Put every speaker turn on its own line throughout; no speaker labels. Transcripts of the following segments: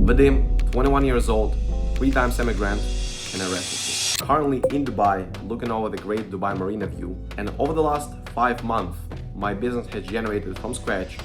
Vadim, 21 years old, 3 times immigrant, and a refugee. Currently in Dubai, looking over the great Dubai Marina view, and over the last 5 months, my business has generated from scratch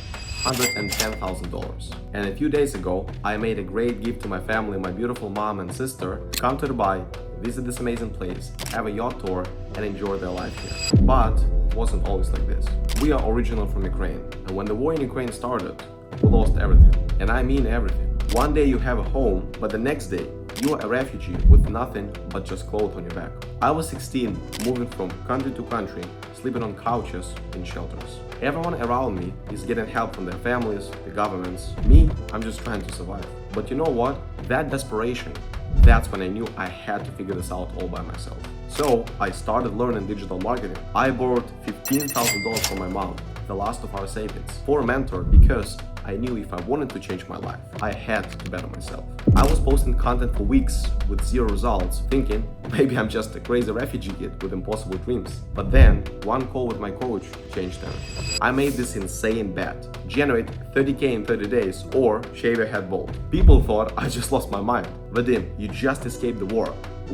$110,000. And a few days ago, I made a great gift to my family, my beautiful mom and sister, to come to Dubai, visit this amazing place, have a yacht tour, and enjoy their life here. But it wasn't always like this. We are originally from Ukraine, and when the war in Ukraine started, we lost everything. And I mean everything. One day you have a home, but the next day you are a refugee with nothing but just clothes on your back. I was 16, moving from country to country, sleeping on couches in shelters. Everyone around me is getting help from their families, the governments. Me, I'm just trying to survive. But you know what? That desperation, that's when I knew I had to figure this out all by myself. So I started learning digital marketing. I borrowed $15,000 from my mom, the last of our savings, for a mentor because I knew if I wanted to change my life, I had to better myself. I was posting content for weeks with 0 results, thinking maybe I'm just a crazy refugee kid with impossible dreams. But then, one call with my coach changed everything. I made this insane bet: generate 30K in 30 days or shave your head bald. People thought I just lost my mind. Vadim, you just escaped the war.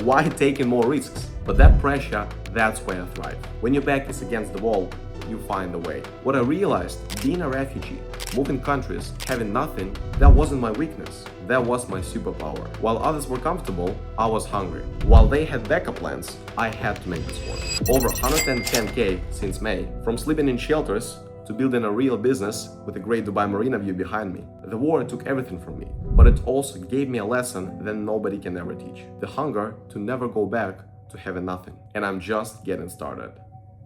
Why taking more risks? But that pressure, that's where I thrive. When your back is against the wall, you find a way. What I realized, being a refugee, moving countries, having nothing, that wasn't my weakness. That was my superpower. While others were comfortable, I was hungry. While they had backup plans, I had to make this work. Over 110K since May, from sleeping in shelters to building a real business with a great Dubai Marina view behind me. The war took everything from me, but it also gave me a lesson that nobody can ever teach. The hunger to never go back to having nothing. And I'm just getting started.